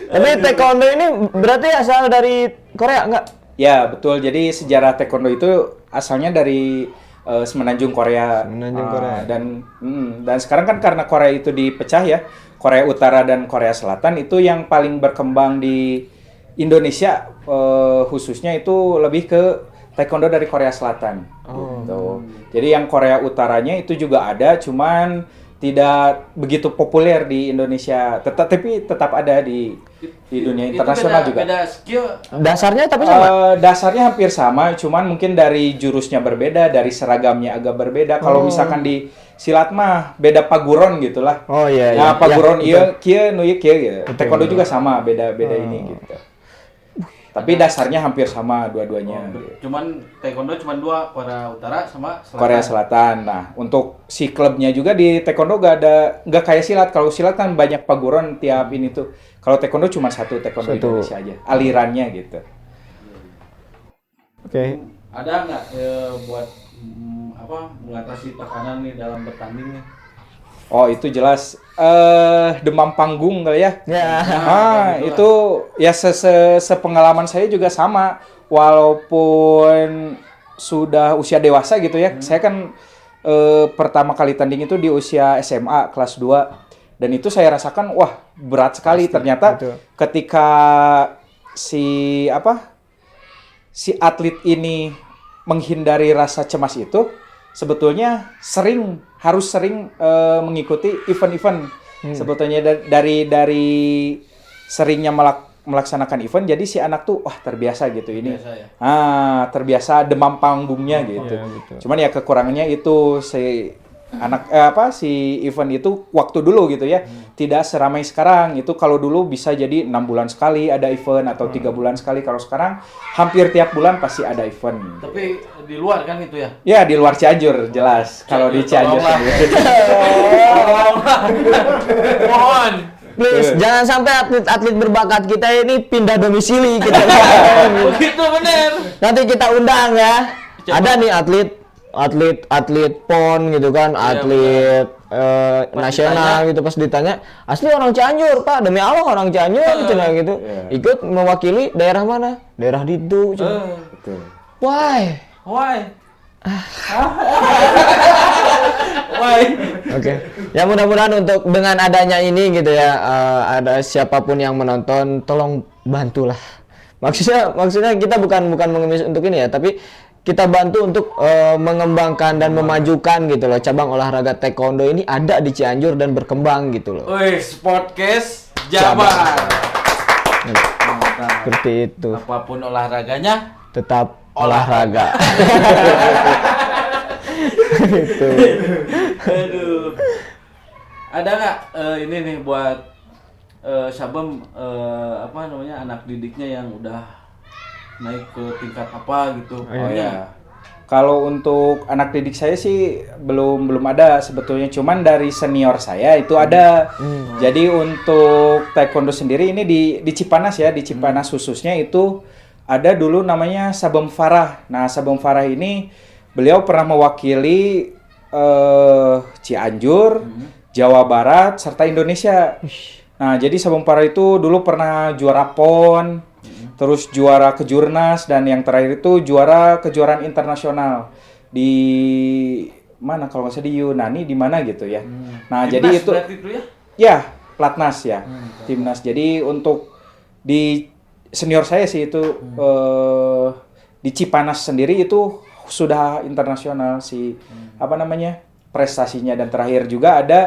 Tapi taekwondo ini berarti asal dari Korea enggak? Ya, betul. Jadi sejarah taekwondo itu asalnya dari Semenanjung Korea. Semenanjung Korea. Dan sekarang kan karena Korea itu dipecah ya, Korea Utara dan Korea Selatan, itu yang paling berkembang di Indonesia, khususnya itu lebih ke taekwondo dari Korea Selatan. Gitu. Jadi yang Korea Utaranya itu juga ada, cuman tidak begitu populer di Indonesia. Tapi tetap ada di dunia internasional juga. Beda skill. Dasarnya tapi sama. Dasarnya hampir sama, cuman mungkin dari jurusnya berbeda, dari seragamnya agak berbeda. Kalau misalkan di silat mah beda paguron gitulah. Oh iya. Nah, paguron iya, iya, kieu nu ieu kieu gitu. Taekwondo juga sama, beda ini gitu. Tapi dasarnya hampir sama dua-duanya. Cuman taekwondo cuma dua, Korea Utara sama Selatan. Korea Selatan. Nah, untuk si klubnya juga di taekwondo nggak kayak silat. Kalau silat kan banyak paguron tiap ini tuh. Kalau taekwondo cuma satu taekwondo Indonesia aja. Alirannya gitu. Oke. Ada nggak buat mengatasi tekanan nih dalam bertanding nih? Oh, itu jelas demam panggung kali ya. Ya. Itu ya sepengalaman saya juga sama. Walaupun sudah usia dewasa gitu ya. Saya kan pertama kali tanding itu di usia SMA kelas 2. Dan itu saya rasakan wah, berat sekali. Ternyata ketika si atlet ini menghindari rasa cemas itu, sebetulnya harus sering mengikuti event-event. Sebetulnya dari seringnya melaksanakan event, jadi si anak tuh wah terbiasa gitu ini. Biasa ya? Terbiasa demam panggungnya gitu. betul. Cuman ya kekurangannya itu si event itu waktu dulu gitu ya. Tidak seramai sekarang. Itu kalau dulu bisa jadi 6 bulan sekali ada event atau 3 bulan sekali. Kalau sekarang hampir tiap bulan pasti ada event. Tapi di luar kan itu ya? Ya, di luar Cianjur jelas. Kalau di Cianjur tolonglah. sendiri. Mohon. Please, jangan sampai atlet-atlet berbakat kita ini pindah domisili gitu. Begitu bener. Nanti kita undang ya. Coba. Ada nih atlet PON gitu kan, atlet nasional ditanya. gitu, pas ditanya asli orang Cianjur Pak, demi Allah orang Cianjur cenah gitu. Ikut mewakili daerah mana? Daerah itu. Betul. Why? Oke. Ya mudah-mudahan untuk dengan adanya ini gitu ya, ada siapapun yang menonton tolong bantulah Maksudnya kita bukan mengemis untuk ini ya, tapi kita bantu untuk mengembangkan dan memajukan gitu loh cabang olahraga taekwondo ini ada di Cianjur dan berkembang gitu loh. Wih, podcast Jabar. Mantap. Seperti itu. Apapun olahraganya Tetap olahraga. Gitu. Aduh. Ada nggak ini nih buat Sabem apa namanya anak didiknya yang udah naik ke tingkat apa gitu? Oh ya. Kalau untuk anak didik saya sih belum ada sebetulnya, cuman dari senior saya itu ada. Jadi untuk taekwondo sendiri ini di Cipanas ya, di Cipanas khususnya itu ada dulu namanya Sabem Farah. Nah, Sabem Farah ini beliau pernah mewakili Cianjur, Jawa Barat serta Indonesia. Nah, jadi Sabem Farah itu dulu pernah juara PON, terus juara kejurnas, dan yang terakhir itu juara kejuaraan internasional di mana kalau nggak salah di Yunani di mana gitu ya. Nah, Timnas jadi itu ya? ya Platnas ya, Timnas. Jadi untuk di senior saya sih itu di Cipanas sendiri itu sudah internasional sih apa namanya prestasinya, dan terakhir juga ada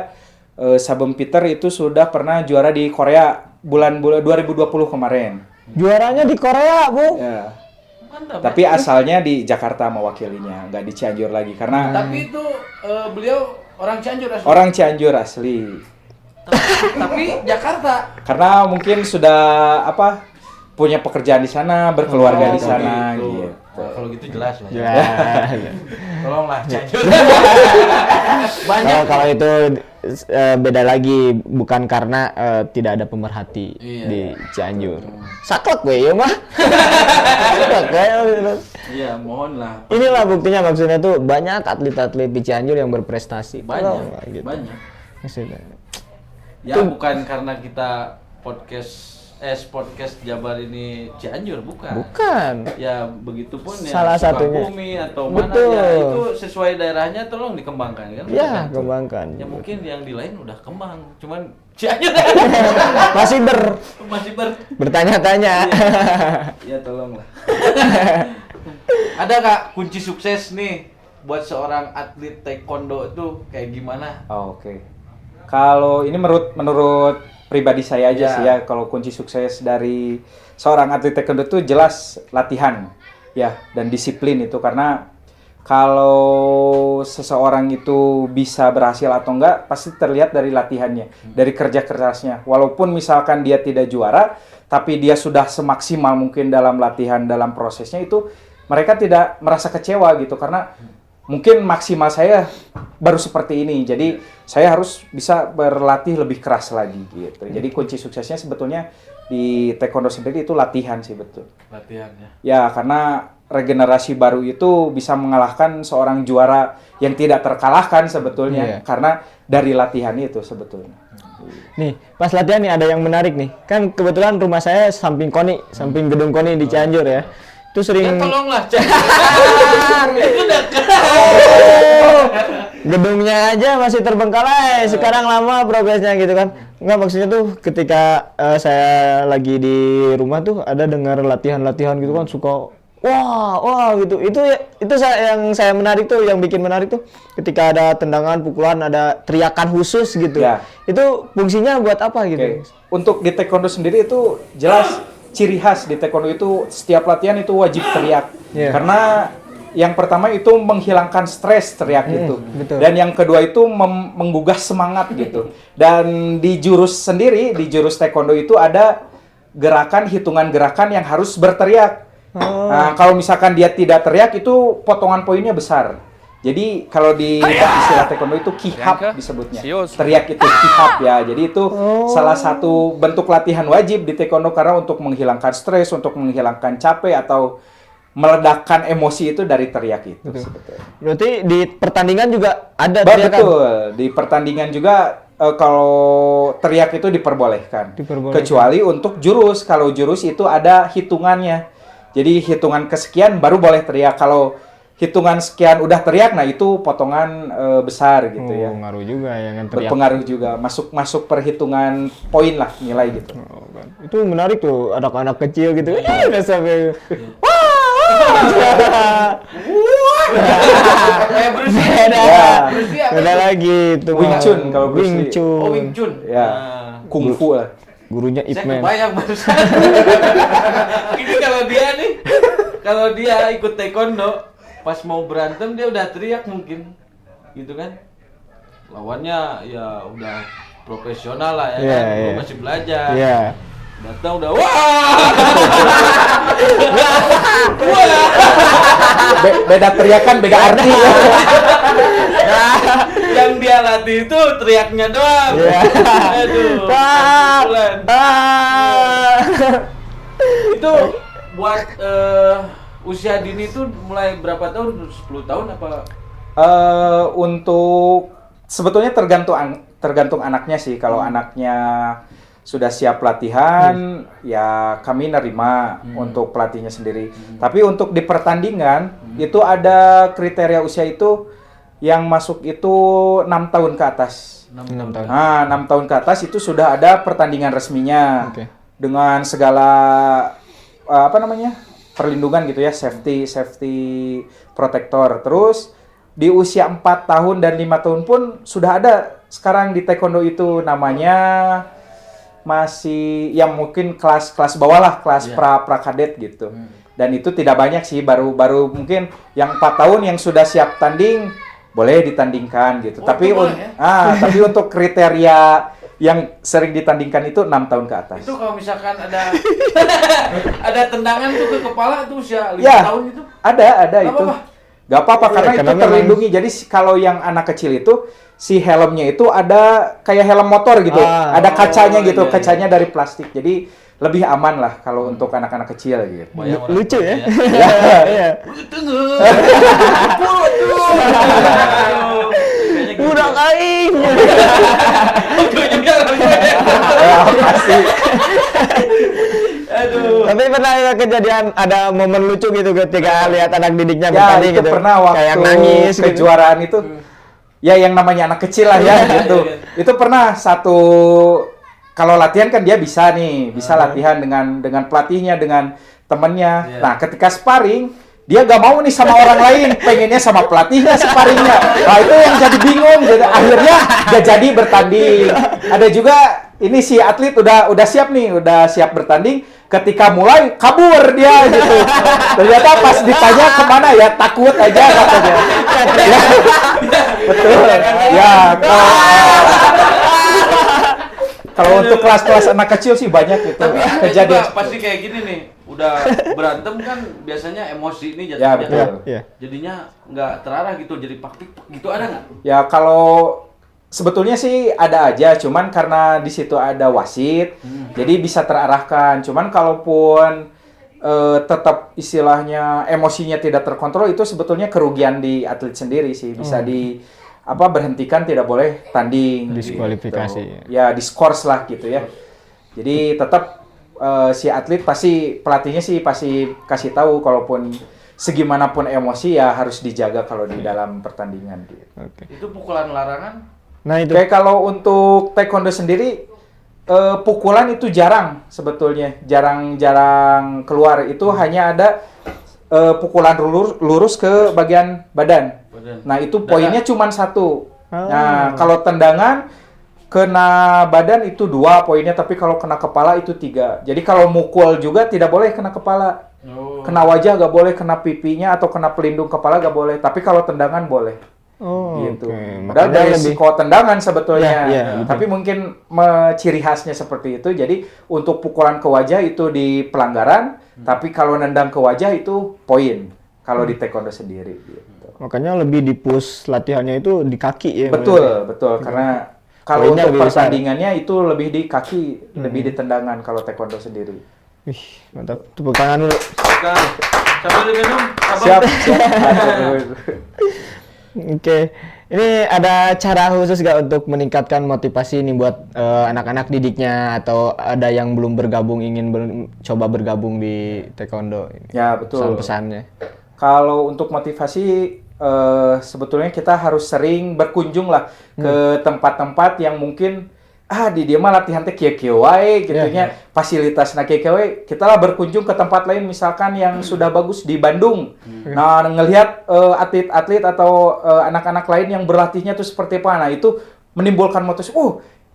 Sabem Peter itu sudah pernah juara di Korea bulan 2020 kemarin. Juaranya di Korea, Bu. Ya. Mantap. Tapi asalnya di Jakarta mewakilinya, nggak di Cianjur lagi karena Tapi itu beliau orang Cianjur asli. orang Cianjur asli. Tapi Jakarta. Karena mungkin sudah apa punya pekerjaan di sana, berkeluarga di sana gitu. gitu. Nah, kalau gitu jelas lah ya. Ya. Tolonglah Cianjur. Kalau itu beda lagi, bukan karena tidak ada pemerhati Iya. di Cianjur. Saklek gue ya mah. Saklek gue. Iya, mohon lah. Inilah buktinya, maksudnya tuh banyak atlet-atlet di Cianjur yang berprestasi. Banyak, Tolonglah, gitu. banyak. Maksudnya. Ya bukan karena kita podcast Jabar ini Cianjur, bukan. Bukan. Ya begitupun ya Salah satunya. Sukabumi atau Betul. mana ya itu sesuai daerahnya tolong dikembangkan kan. Ya, Bukan? kembangkan. Ya mungkin yang di lain udah kembang, cuman Cianjur Masih masih bertanya-tanya. Ya tolonglah. Ada Kak kunci sukses nih buat seorang atlet taekwondo itu kayak gimana? Oh, oke. Kalau ini menurut pribadi saya aja Ya. sih ya, kalau kunci sukses dari seorang atlet taekwondo itu jelas latihan ya, dan disiplin itu. Karena kalau seseorang itu bisa berhasil atau enggak pasti terlihat dari latihannya, dari kerja kerasnya. Walaupun misalkan dia tidak juara, tapi dia sudah semaksimal mungkin dalam latihan, dalam prosesnya itu mereka tidak merasa kecewa gitu, karena mungkin maksimal saya baru seperti ini, jadi saya harus bisa berlatih lebih keras lagi gitu. Jadi kunci suksesnya sebetulnya di taekwondo sendiri itu latihan sih, betul. Latihannya. Ya, karena regenerasi baru itu bisa mengalahkan seorang juara yang tidak terkalahkan sebetulnya, Iya. karena dari latihan itu sebetulnya. Nih, pas latihan nih ada yang menarik nih. Kan kebetulan rumah saya samping KONI, samping gedung KONI di Cianjur ya. Itu Ya sering tolonglah Cianjur. Itu dekat. gedungnya aja masih terbengkalai. Sekarang lama progresnya gitu kan. Enggak, maksudnya tuh ketika saya lagi di rumah tuh ada dengar latihan-latihan gitu kan, suka wah gitu. Itu yang saya menarik tuh, yang bikin menarik tuh ketika ada tendangan, pukulan, ada teriakan khusus gitu. Ya. Itu fungsinya buat apa gitu? Oke. Untuk di taekwondo sendiri itu jelas ciri khas di taekwondo itu setiap latihan itu wajib teriak. Iya. Karena yang pertama itu menghilangkan stres teriak itu. betul. Dan yang kedua itu menggugah semangat gitu. Dan di jurus sendiri, di jurus taekwondo itu ada hitungan gerakan yang harus berteriak. Nah, kalau misalkan dia tidak teriak itu potongan poinnya besar. Jadi kalau di istilah taekwondo itu kihap disebutnya. Teriak itu kihap ya. Jadi itu salah satu bentuk latihan wajib di taekwondo, karena untuk menghilangkan stres, untuk menghilangkan capek atau meledakkan emosi itu dari teriak itu sebetulnya. Berarti di pertandingan juga ada teriakan? Betul. Di pertandingan juga kalau teriak itu diperbolehkan. Kecuali untuk jurus. Kalau jurus itu ada hitungannya. Jadi hitungan kesekian baru boleh teriak. Kalau hitungan sekian udah teriak, nah itu potongan besar gitu ya. Ngaruh juga ya kan teriak. Berpengaruh juga, masuk perhitungan poin lah, nilai gitu. Itu menarik tuh, anak-anak kecil gitu. Udah sampai Bruce Lee. beda. Bruce Lee apa Beda itu? lagi itu. Wing Chun kalau Bruce Wing Lee. Chun. Oh, Wing Chun. Ya. Nah, Kungfu lah. Gurunya Ip saya Man. kebayang barusan. Ini kalau dia ikut taekwondo, pas mau berantem dia udah teriak mungkin, gitu kan? Lawannya ya udah profesional lah ya Iya, kan, iya. Gua masih belajar. Iya. Datang udah wah. Beda teriakan, beda arti ya. Yang dia latih itu teriaknya doang. Iya. Aduh. Ah. kebetulan. Ah. Itu buat usia dini itu mulai berapa tahun? 10 tahun apa? Untuk sebetulnya tergantung anaknya sih. Kalau anaknya sudah siap pelatihan, ya kami nerima untuk pelatihnya sendiri. Tapi untuk di pertandingan itu ada kriteria usia itu yang masuk itu 6 tahun ke atas. 6 tahun. Nah, 6 tahun ke atas itu sudah ada pertandingan resminya. Oke. Dengan segala perlindungan gitu ya, safety protector. Terus di usia 4 tahun dan 5 tahun pun sudah ada sekarang di taekwondo itu namanya masih yang mungkin kelas bawah lah, kelas pra-kadet gitu. Dan itu tidak banyak sih, baru mungkin yang 4 tahun yang sudah siap tanding boleh ditandingkan gitu. Oh, tapi itu boleh, ya? tapi untuk kriteria yang sering ditandingkan itu 6 tahun ke atas. Itu kalau misalkan ada ada tendangan tuh ke kepala itu usia 5 Ya, tahun itu. ada Nggak itu. apa-apa? Gak apa-apa Iya, karena itu karena terlindungi. Jadi kalau yang anak kecil itu si helmnya itu ada kayak helm motor gitu. Ada kacanya gitu, iya, kacanya dari plastik. Jadi lebih aman lah kalau untuk anak-anak kecil gitu. Bayang orang Lucu ya. tuanya. Iya. Udah aing. Ya, pasti. Aduh. Tapi pernah ada kejadian, ada momen lucu gitu ketika lihat anak didiknya Ya, bertanding itu gitu. pernah waktu kayak nangis gitu. kejuaraan itu. Ya yang namanya anak kecil lah ya gitu. Itu pernah satu kalau latihan kan dia bisa latihan dengan pelatihnya, dengan temennya. Nah, ketika sparring dia gak mau nih sama orang lain, pengennya sama pelatihnya sparringnya. Nah, itu yang jadi bingung. Jadi akhirnya gak jadi bertanding. Ada juga ini si atlet udah siap bertanding. Ketika mulai kabur dia gitu. Ternyata pas ditanya kemana ya takut aja katanya. Ya, betul. Ya kalau untuk kelas-kelas anak kecil sih banyak gitu Tapi ada kejadian. juga pasti kayak gini nih. Udah berantem kan biasanya emosi nih Ya, jatuhnya. betul. Iya. Jadinya nggak terarah gitu, jadi paktik gitu, ada nggak? Ya kalau sebetulnya sih ada aja, cuman karena di situ ada wasit, jadi bisa terarahkan. Cuman kalaupun tetap istilahnya emosinya tidak terkontrol, itu sebetulnya kerugian di atlet sendiri sih. Bisa berhentikan, tidak boleh tanding. Diskualifikasi. Gitu. Ya diskors lah gitu ya. Jadi tetap si atlet pelatihnya sih pasti kasih tahu kalaupun segimanapun emosi ya harus dijaga kalau di dalam pertandingan gitu. Oke. Itu pukulan larangan. Nah itu. Kayak kalau untuk taekwondo sendiri pukulan itu jarang sebetulnya, jarang keluar. Itu hanya ada pukulan lurus ke bagian badan. Nah itu poinnya cuma 1. Nah kalau tendangan kena badan itu 2 poinnya, tapi kalau kena kepala itu 3. Jadi kalau mukul juga tidak boleh kena kepala. Kena wajah gak boleh, kena pipinya atau kena pelindung kepala gak boleh. Tapi kalau tendangan boleh. Gitu. Padahal dari resiko tendangan sebetulnya. Tapi mungkin ciri khasnya seperti itu. Jadi untuk pukulan ke wajah itu di pelanggaran, tapi kalau nendang ke wajah itu poin. Kalau di taekwondo sendiri. Gitu. Makanya lebih di-push latihannya itu di kaki ya. Betul. Karena kalau Poinnya untuk lebih besar. pertandingannya itu lebih di kaki, lebih di tendangan kalau taekwondo sendiri. Wih, mantap. Tepuk tangan dulu. Sambil diminum. Siap. Oke, ini ada cara khusus gak untuk meningkatkan motivasi ini buat anak-anak didiknya atau ada yang belum bergabung ingin coba bergabung di taekwondo ini? Ya betul. Pesan-pesannya. Kalau untuk motivasi sebetulnya kita harus sering berkunjung lah ke tempat-tempat yang mungkin di dia mah latihan teh kieu-kieu wae gitu nya. Fasilitasna kieu wae. Kita lah berkunjung ke tempat lain misalkan yang sudah bagus di Bandung. Nah, ngelihat atlet-atlet atau anak-anak lain yang berlatihnya tuh seperti apa. Nah, itu menimbulkan motivasi.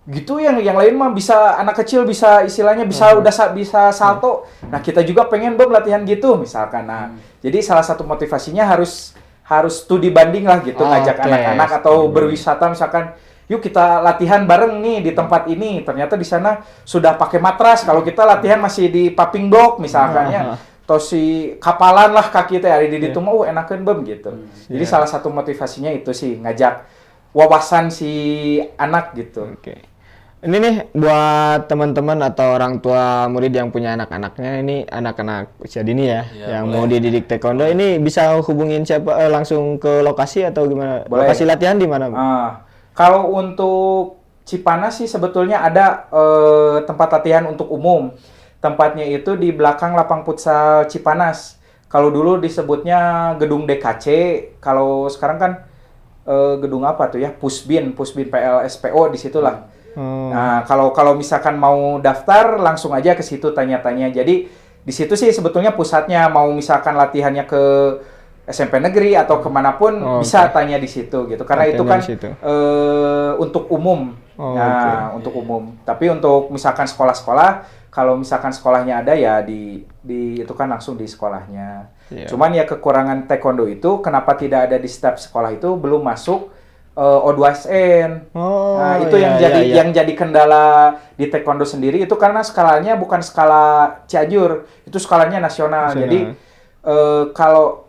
Gitu yang lain mah bisa anak kecil bisa istilahnya bisa bisa salto. Nah, kita juga pengen latihan gitu misalkan. Nah, jadi salah satu motivasinya harus studi banding lah gitu, ngajak anak-anak atau berwisata misalkan, yuk kita latihan bareng nih di tempat ini. Ternyata di sana sudah pakai matras. Kalau kita latihan masih di popping dog misalkan ya. Atau si kapalan lah kaki teh ari di ditu mah enakeun bem gitu. Jadi salah satu motivasinya itu sih ngajak wawasan si anak gitu. Oke. Ini nih buat teman-teman atau orang tua murid yang punya anak-anaknya, ini anak-anak usia dini ya, yang mau dididik taekwondo, ini bisa hubungin siapa, langsung ke lokasi atau gimana? Boleh. Lokasi latihan di mana? Kalau untuk Cipanas sih sebetulnya ada tempat latihan untuk umum. Tempatnya itu di belakang lapang futsal Cipanas. Kalau dulu disebutnya gedung DKC, kalau sekarang kan gedung apa tuh ya? Pusbin PLSPO di situlah. Nah, kalau misalkan mau daftar langsung aja ke situ tanya-tanya. Jadi di situ sih sebetulnya pusatnya, mau misalkan latihannya ke SMP negeri atau kemanapun bisa tanya di situ gitu. Karena itu kan untuk umum. Untuk umum. Tapi untuk misalkan sekolah-sekolah, kalau misalkan sekolahnya ada ya di itu kan langsung di sekolahnya. Cuman ya kekurangan taekwondo itu kenapa tidak ada di setiap sekolah itu belum masuk O2SN. Itu yang jadi kendala di taekwondo sendiri itu karena skalanya bukan skala Cianjur, itu skalanya nasional. Jadi kalau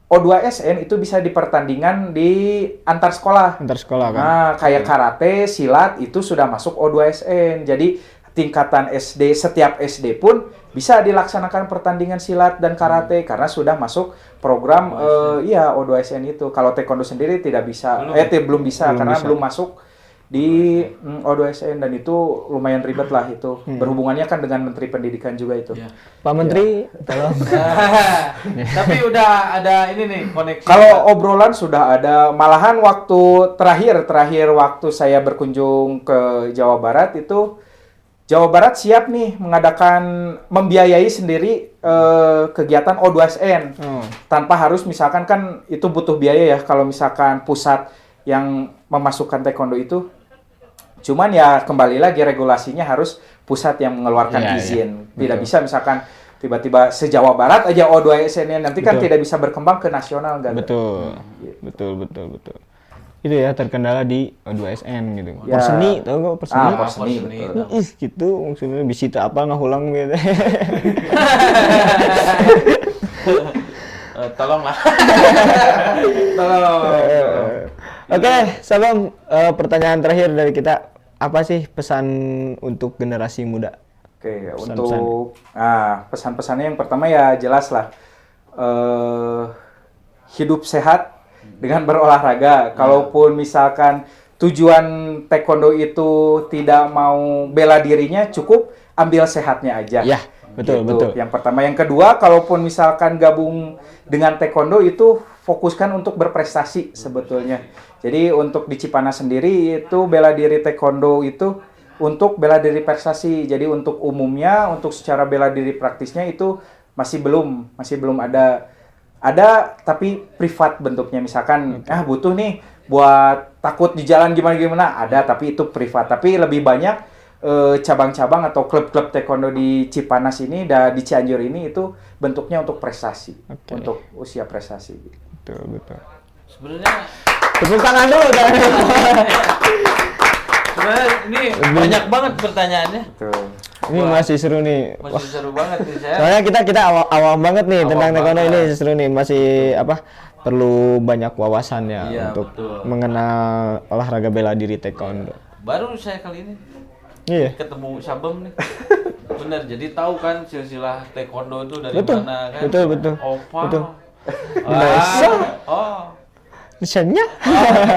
O2SN itu bisa dipertandingan di antar sekolah. Antar sekolah kan. Nah, kayak karate, silat itu sudah masuk O2SN. Jadi tingkatan SD, setiap SD pun bisa dilaksanakan pertandingan silat dan karate karena sudah masuk program O2SN itu. Kalau taekwondo sendiri tidak bisa, belum bisa karena belum masuk di O2SN, dan itu lumayan ribet lah itu. Berhubungannya kan dengan Menteri Pendidikan juga itu. Pak Menteri, tolong. Tapi udah ada ini nih koneksi. Kalau obrolan sudah ada, malahan waktu terakhir waktu saya berkunjung ke Jawa Barat itu, Jawa Barat siap nih membiayai sendiri kegiatan O2SN tanpa harus misalkan kan itu butuh biaya ya kalau misalkan pusat yang memasukkan taekwondo itu. Cuman ya kembali lagi regulasinya harus pusat yang mengeluarkan izin. Tidak bisa misalkan tiba-tiba se-Jawa Barat aja O2SN nanti kan tidak bisa berkembang ke nasional kan. Betul. Itu ya terkendala di O2SN gitu. Perseni, tau gak perseni? Perseni. Gitu, maksudnya bisa apa ngahulang gitu. Tolonglah. Oke, Sabang, pertanyaan terakhir dari kita, apa sih pesan untuk generasi muda? Oke, untuk pesan-pesannya yang pertama ya jelas lah, hidup sehat dengan berolahraga. Kalaupun misalkan tujuan taekwondo itu tidak mau bela dirinya, cukup ambil sehatnya aja. Ya, betul. Yang pertama. Yang kedua, kalaupun misalkan gabung dengan taekwondo itu fokuskan untuk berprestasi sebetulnya. Jadi untuk di Cipanas sendiri itu bela diri taekwondo itu untuk bela diri prestasi. Jadi untuk umumnya, untuk secara bela diri praktisnya itu masih belum ada. Ada tapi privat bentuknya, misalkan butuh nih buat takut di jalan gimana ada, tapi itu privat. Tapi lebih banyak cabang-cabang atau klub-klub taekwondo di Cipanas ini dan di Cianjur ini itu bentuknya untuk prestasi, untuk usia prestasi. Betul. Sebenarnya tepuk tangan dulu kan. Sebenarnya ini banyak banget pertanyaannya. Betul. Ini masih seru nih. Masih seru banget nih saya. Soalnya kita awam banget nih tentang taekwondo ini, seru nih, masih perlu banyak wawasan ya untuk mengenal olahraga bela diri taekwondo. Baru saya kali ini ketemu Sabem nih. Bener, jadi tahu kan silsilah taekwondo itu dari mana kan? Betul. Opa. Betul. Misalnya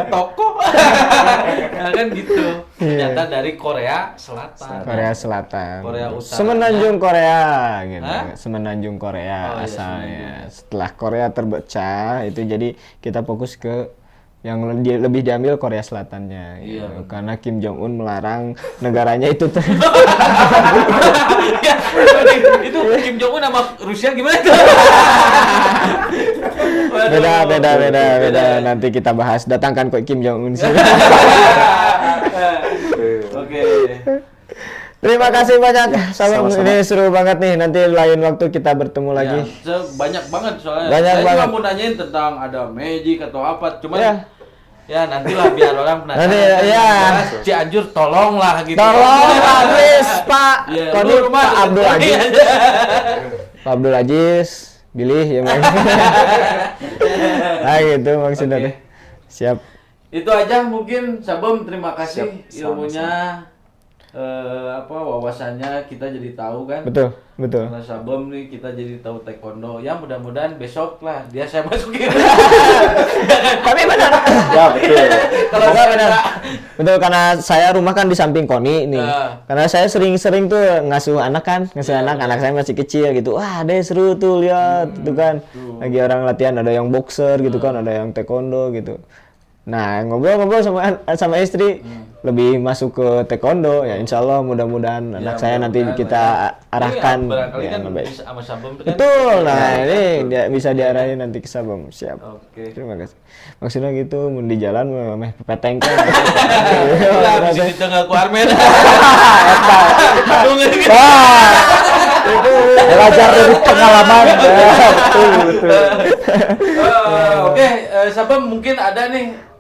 toko. Nah, kan gitu. Ternyata dari Korea Selatan. Korea Selatan. Korea Utara. Semenanjung Korea gitu. Semenanjung Korea asalnya. Semenanjung. Setelah Korea terpecah itu jadi kita fokus ke lebih diambil Korea Selatannya gitu. Iya. Karena Kim Jong Un melarang negaranya itu Ya, itu Kim Jong Un sama Rusia gimana tuh? beda. Nanti kita bahas. Datangkan kok Kim Jong Un sih. Oke. Terima kasih banyak. Ini seru banget nih. Nanti lain waktu kita bertemu lagi. Ya, banyak banget soalnya. Banyak Saya banget. juga mau nanyain tentang ada magic atau apa, cuman Ya. ya nantilah biar orang penasaran. Nanti, Kan. ya. Bahas Cianjur tolonglah gitu. Tolonglah please Pak. Ya, Koni lu rumah Pak Abdul deket Aziz. aja. Pak Abdul Aziz, pilih ya Bang. Nah gitu maksudnya. Oke. Teh. Siap. Itu aja mungkin Sabem, terima kasih Siap, ilmunya, wawasannya kita jadi tahu kan. Betul. Karena Sabem nih kita jadi tahu taekwondo. Ya mudah-mudahan besok lah dia saya masukin. Tapi benar. Ya betul. Kalau Betul, saya benar. enggak. Betul, karena saya rumah kan di samping Koni nih. Nah. Karena saya sering-sering tuh ngasuh anak anak saya masih kecil gitu. Wah, deh seru tuh lihat gitu kan. Lagi orang latihan ada yang boxer gitu kan, ada yang taekwondo gitu. Nah, ngobrol-ngobrol sama istri lebih masuk ke taekwondo ya. Insya Allah mudah-mudahan anak saya nanti kita arahkan barangkali ya, kan yang baik. bisa sama Sabem kan. Betul. Nah, ini dia bisa diarahin nanti ke Sabem. Siap. Oke. Terima kasih. Maksudnya gitu, mun di jalan meh pepeteng kan. Lah bisa di tengah ku Armen. Aduh ngeri. Belajar dari pengalaman. Betul. Oke, Sabem mungkin ada nih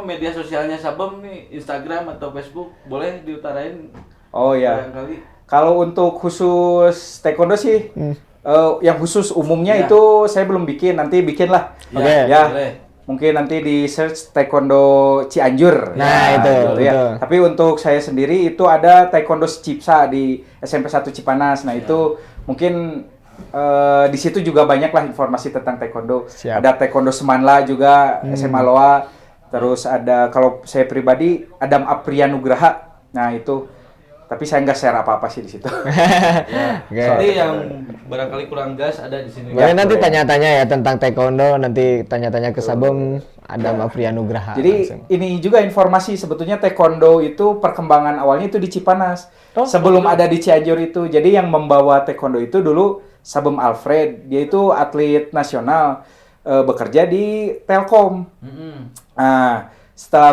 media sosialnya Sabem nih, Instagram atau Facebook, boleh diutarain Oh ya. barangkali. Kalau untuk khusus taekwondo sih, yang khusus umumnya Ya. itu saya belum bikin, nanti bikin lah. Oke. Ya. Boleh. Mungkin nanti di search taekwondo Cianjur. Nah, itu, gitu ya. betul. Tapi untuk saya sendiri itu ada taekwondo Cipsa di SMP 1 Cipanas. Nah, itu mungkin di situ juga banyak lah informasi tentang taekwondo. Siap. Ada taekwondo Semanla juga, SMA Loa. Terus ada, kalau saya pribadi, Adam Aprianugraha. Nah, itu. Tapi saya nggak share apa-apa sih di situ. Ya. Oke. Nanti yang barangkali kurang gas ada di sini. Boleh nanti boleh. tanya-tanya ya tentang taekwondo, nanti tanya-tanya ke Sabem, ada Afrianugraha. Jadi langsung. ini juga informasi, sebetulnya taekwondo itu perkembangan awalnya itu di Cipanas. Sebelum ada di Cianjur itu. Jadi yang membawa taekwondo itu dulu Sabem Alfred. Dia itu atlet nasional, bekerja di Telkom. Nah, setelah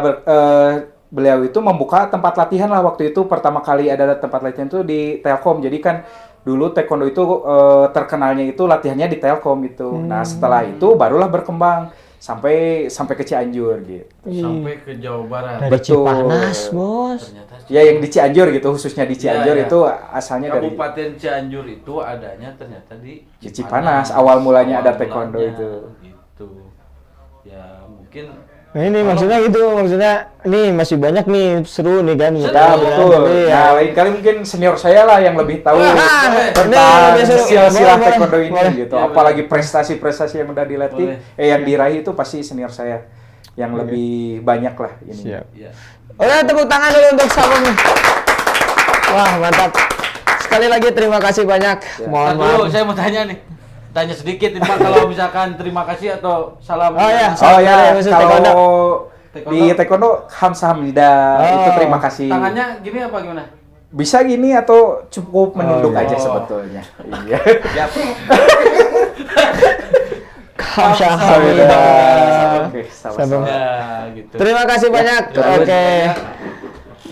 beliau itu membuka tempat latihan lah, waktu itu pertama kali ada tempat latihan itu di Telkom. Jadi kan dulu taekwondo itu terkenalnya itu latihannya di Telkom itu. Nah, setelah itu barulah berkembang sampai ke Cianjur gitu. Sampai ke Jawa Barat. Dari betul. Cipanas, Bos. Ternyata Ya yang di Cianjur gitu, khususnya di Cianjur Iya, iya. itu asalnya dari Kabupaten Cianjur itu adanya ternyata di Cipanas. Awal mulanya ada taekwondo mulanya, itu. Gitu. Ya mungkin Nah ini maksudnya gitu, maksudnya nih masih banyak nih seru nih kan. Seru. Ya Tapi betul. ya. Nah, lain kali mungkin senior saya lah yang lebih tahu Wah, tentang ini lebih seru. silsilah Boleh, taekwondo ini boleh. gitu. Ya, Apalagi prestasi-prestasi yang udah dilatih, Boleh. yang diraih itu pasti senior saya yang lebih banyak lah ini. Siap. ya. Oke, tepuk tangan dulu untuk Sabem. Wah, mantap. Sekali lagi terima kasih banyak. Mohon maaf. Dulu saya mau tanya nih. Tanya sedikit nih Pak, kalau misalkan terima kasih atau salam. Oh, ya. Oh ya, Dari khusus taekwondo. kalau Taekwondo. di taekwondo hamsahamnida itu terima kasih. Tangannya gini apa gimana? Bisa gini atau cukup menunduk iya. aja Oh. sebetulnya. Iya. Ya. Kamsahamnida. Oke, Sabem. sama-sama. Ya, gitu. Terima kasih banyak. Terima Oke. kasih banyak.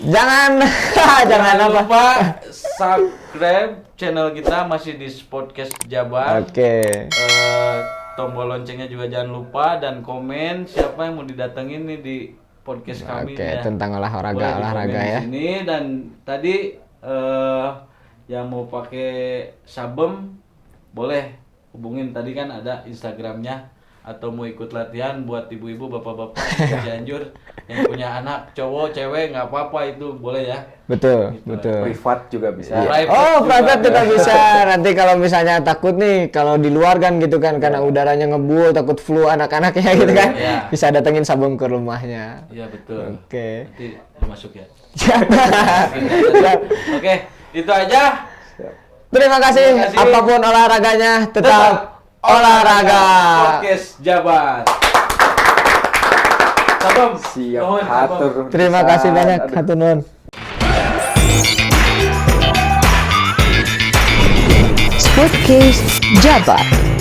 Jangan jangan Jangan apa. lupa subscribe channel kita masih di Podcast Jabar. Oke. Tombol loncengnya juga jangan lupa dan komen siapa yang mau didatengin nih di podcast kami. Oke, ya. tentang Boleh olahraga di komen ya. di sini dan tadi yang mau pakai Sabem boleh hubungin, tadi kan ada Instagramnya, atau mau ikut latihan buat ibu-ibu bapak-bapak di Cianjur yang punya anak cowok cewek nggak apa-apa, itu boleh ya. Betul, Gitu. betul. Privat juga bisa. Oh, private juga bisa. Nanti kalau misalnya takut nih, kalau di luar kan gitu kan, karena udaranya ngebul, takut flu anak-anaknya gitu kan, Iya. bisa datengin Sabem ke rumahnya. Iya betul. Oke. Nanti dimasuk ya. Siap. Oke, itu aja. Terima kasih. Terima kasih. Apapun olahraganya, tetap olahraga. Podcast Jabar. Sabam. Siap, Nuhun, sabam. hatur. Terima pisan. kasih banyak, Aduh. hatur nuhun. Sportcast Jabar.